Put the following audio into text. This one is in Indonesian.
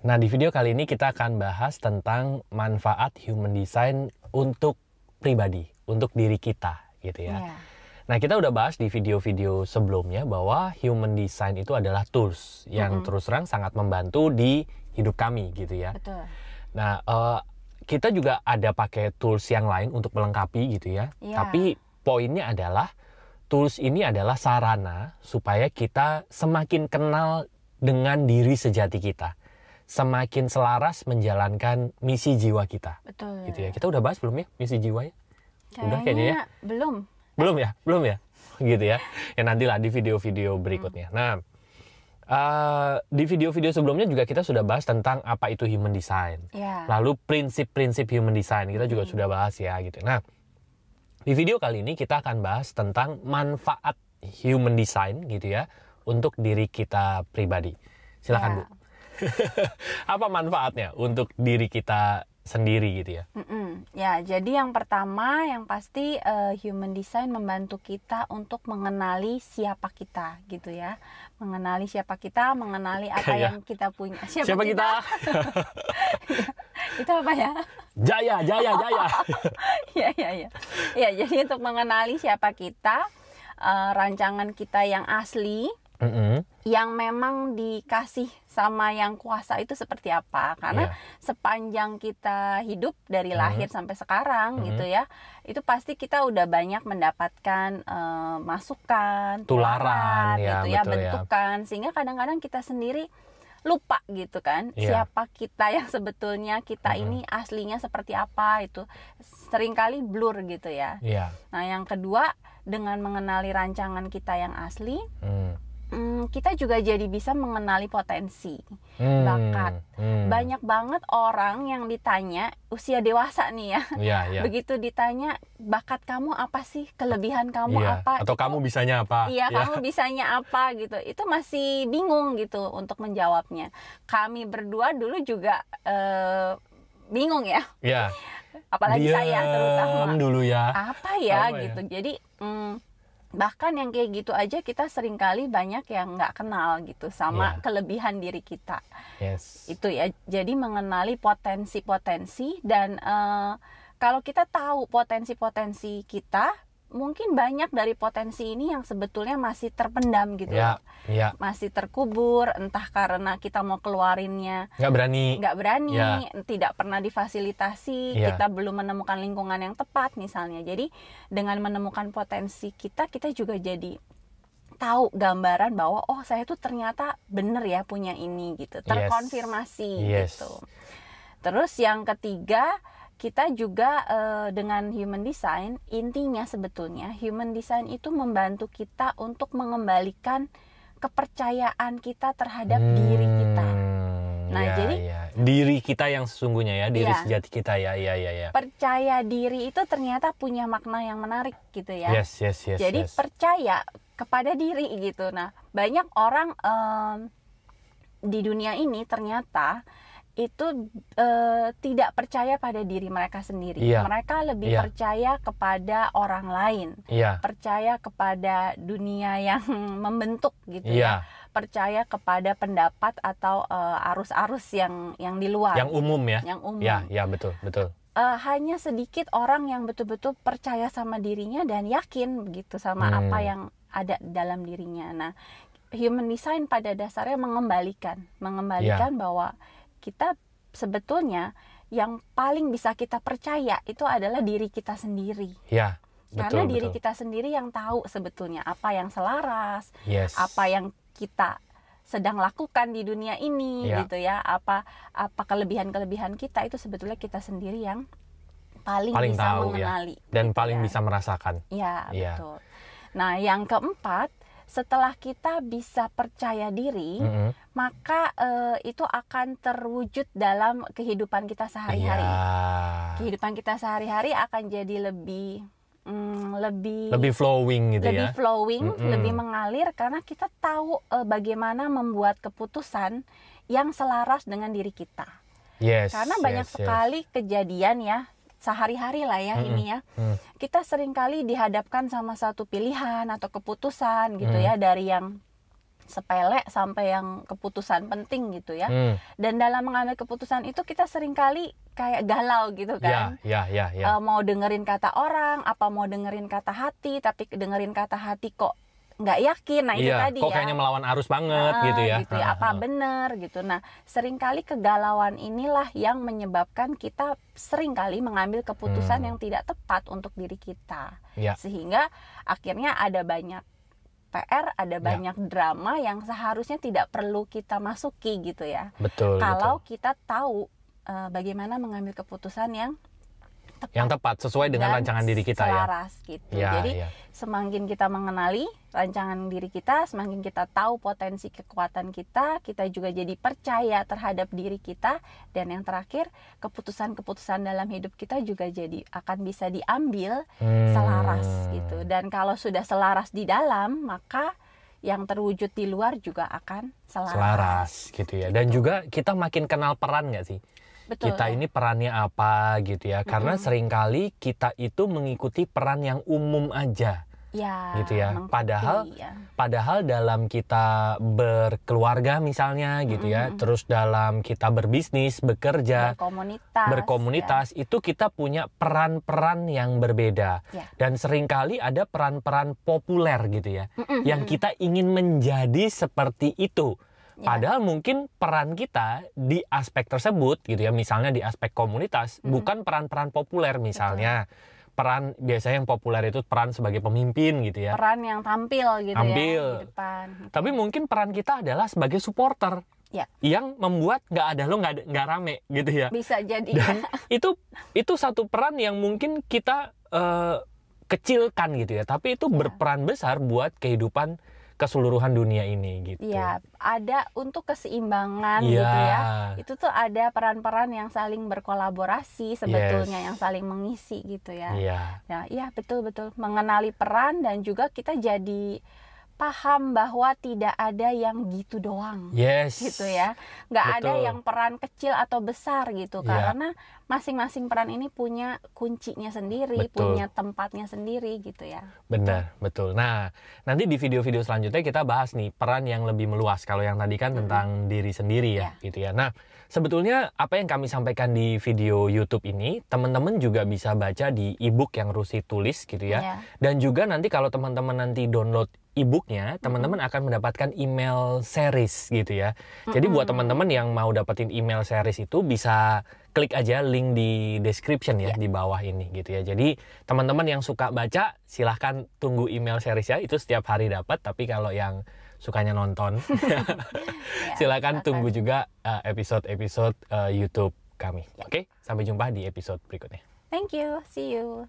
Nah, di video kali ini kita akan bahas tentang manfaat human design untuk pribadi, untuk diri kita gitu ya. Yeah. Nah, kita udah bahas di video-video sebelumnya bahwa human design itu adalah tools yang terus terang sangat membantu di hidup kami gitu ya. Betul. Nah, kita juga ada pakai tools yang lain untuk melengkapi gitu ya. Yeah. Tapi poinnya adalah tools ini adalah sarana supaya kita semakin kenal dengan diri sejati kita. Semakin selaras menjalankan misi jiwa kita. Betul. Gitu ya. Kita udah bahas belum ya misi jiwa ya? Udah kayaknya ya? Belum. Belum ya? Gitu ya. Ya nantilah di video-video berikutnya. Nah, di video-video sebelumnya juga kita sudah bahas tentang apa itu human design. Yeah. Lalu prinsip-prinsip human design kita juga sudah bahas ya gitu. Nah, di video kali ini kita akan bahas tentang manfaat human design gitu ya untuk diri kita pribadi. Silakan Bu. Apa manfaatnya untuk diri kita sendiri gitu ya? Ya, jadi yang pertama yang pasti human design membantu kita untuk mengenali siapa kita gitu ya. Mengenali siapa kita, mengenali apa yang kita punya. Siapa kita? Itu apa ya? Jaya. Ya, jadi untuk mengenali siapa kita, rancangan kita yang asli, yang memang dikasih sama yang kuasa itu seperti apa. Karena sepanjang kita hidup dari lahir sampai sekarang gitu ya, itu pasti kita udah banyak mendapatkan masukan, tularan gitu ya, bentukan, sehingga kadang-kadang kita sendiri lupa gitu kan, siapa kita yang sebetulnya kita ini aslinya seperti apa, itu seringkali blur gitu ya. Nah, yang kedua, dengan mengenali rancangan kita yang asli, kita juga jadi bisa mengenali potensi, bakat. Banyak banget orang yang ditanya usia dewasa nih ya, begitu ditanya bakat kamu apa sih, kelebihan kamu apa, atau kamu bisanya apa? Kamu bisanya apa gitu, itu masih bingung gitu untuk menjawabnya. Kami berdua dulu juga bingung ya. Apalagi saya terutama. Dulu ya. Apa ya gitu. Jadi bahkan yang kayak gitu aja kita seringkali banyak yang nggak kenal gitu sama kelebihan diri kita. Itu ya, jadi mengenali potensi-potensi dan kalau kita tahu potensi-potensi kita, mungkin banyak dari potensi ini yang sebetulnya masih terpendam gitu, masih terkubur, entah karena kita mau keluarinnya nggak berani, tidak pernah difasilitasi, kita belum menemukan lingkungan yang tepat misalnya. Jadi dengan menemukan potensi kita juga jadi tahu gambaran bahwa oh, saya tuh ternyata bener ya punya ini gitu, terkonfirmasi gitu. Terus yang ketiga, kita juga dengan human design, intinya sebetulnya human design itu membantu kita untuk mengembalikan kepercayaan kita terhadap diri kita. Nah, jadi diri kita yang sesungguhnya ya, diri sejati kita ya. Percaya diri itu ternyata punya makna yang menarik gitu ya. Jadi percaya kepada diri gitu. Nah, banyak orang di dunia ini ternyata itu tidak percaya pada diri mereka sendiri. Mereka lebih percaya kepada orang lain, percaya kepada dunia yang membentuk gitu ya, percaya kepada pendapat atau arus-arus yang di luar, yang umum ya, yang umum. Betul. Hanya sedikit orang yang betul-betul percaya sama dirinya dan yakin begitu sama apa yang ada dalam dirinya. Nah, human design pada dasarnya mengembalikan bahwa kita sebetulnya yang paling bisa kita percaya itu adalah diri kita sendiri. Karena diri kita sendiri yang tahu sebetulnya apa yang selaras, apa yang kita sedang lakukan di dunia ini gitu ya, apa kelebihan-kelebihan kita, itu sebetulnya kita sendiri yang paling bisa tahu, mengenali dan gitu paling bisa merasakan. Betul. Nah, yang keempat, setelah kita bisa percaya diri, maka itu akan terwujud dalam kehidupan kita sehari-hari. Kehidupan kita sehari-hari akan jadi lebih flowing gitu lebih flowing, lebih mengalir, karena kita tahu bagaimana membuat keputusan yang selaras dengan diri kita. Karena banyak sekali kejadian ya, sehari-hari lah ya ini ya. Kita seringkali dihadapkan sama satu pilihan atau keputusan gitu ya, dari yang sepele sampai yang keputusan penting gitu ya. Dan dalam mengambil keputusan itu kita seringkali kayak galau gitu kan. Mau dengerin kata orang, apa mau dengerin kata hati, tapi dengerin kata hati kok nggak yakin. Nah itu tadi kok kayaknya melawan arus banget gitu ya. Apa bener gitu. Nah seringkali kegalauan inilah yang menyebabkan kita seringkali mengambil keputusan yang tidak tepat untuk diri kita. Sehingga akhirnya ada banyak PR, ada banyak drama yang seharusnya tidak perlu kita masuki gitu ya. Betul. Kalau kita tahu bagaimana mengambil keputusan yang tepat sesuai dengan rancangan diri kita selaras, gitu. Jadi semakin kita mengenali rancangan diri kita, semakin kita tahu potensi kekuatan kita, kita juga jadi percaya terhadap diri kita, dan yang terakhir keputusan-keputusan dalam hidup kita juga jadi akan bisa diambil selaras gitu. Dan kalau sudah selaras di dalam, maka yang terwujud di luar juga akan selaras gitu ya. Dan juga kita makin kenal peran nggak sih? Betul. Kita ini perannya apa gitu ya. Karena seringkali kita itu mengikuti peran yang umum aja. Gitu ya. Padahal dalam kita berkeluarga misalnya gitu ya. Terus dalam kita berbisnis, bekerja, berkomunitas itu kita punya peran-peran yang berbeda. Dan seringkali ada peran-peran populer gitu ya. Yang kita ingin menjadi seperti itu. Padahal mungkin peran kita di aspek tersebut gitu ya, misalnya di aspek komunitas, bukan peran-peran populer misalnya. Peran biasanya yang populer itu peran sebagai pemimpin gitu ya. Peran yang tampil gitu ya di depan. Tapi mungkin peran kita adalah sebagai supporter. Yang membuat nggak rame gitu ya. Bisa jadi. Dan itu satu peran yang mungkin kita kecilkan gitu ya, tapi itu berperan besar buat kehidupan keseluruhan dunia ini gitu. Iya, ada untuk keseimbangan gitu ya. Itu tuh ada peran-peran yang saling berkolaborasi sebetulnya, yang saling mengisi gitu ya. Iya, betul. Mengenali peran dan juga kita jadi paham bahwa tidak ada yang gitu doang. Gitu ya. Nggak ada yang peran kecil atau besar gitu. Karena masing-masing peran ini punya kuncinya sendiri, punya tempatnya sendiri gitu ya. Benar, betul. Nah, nanti di video-video selanjutnya kita bahas nih peran yang lebih meluas. Kalau yang tadi kan tentang diri sendiri ya, gitu ya. Nah, sebetulnya apa yang kami sampaikan di video YouTube ini, teman-teman juga bisa baca di e-book yang Rusi tulis gitu ya. Dan juga nanti kalau teman-teman nanti download e-booknya, teman-teman akan mendapatkan email series gitu ya. Jadi buat teman-teman yang mau dapetin email series itu bisa klik aja link di description ya di bawah ini gitu ya. Jadi teman-teman yang suka baca silahkan tunggu email series ya, itu setiap hari dapat. Tapi kalau yang sukanya nonton silakan tunggu juga episode-episode YouTube kami. Oke, sampai jumpa di episode berikutnya. Thank you, see you.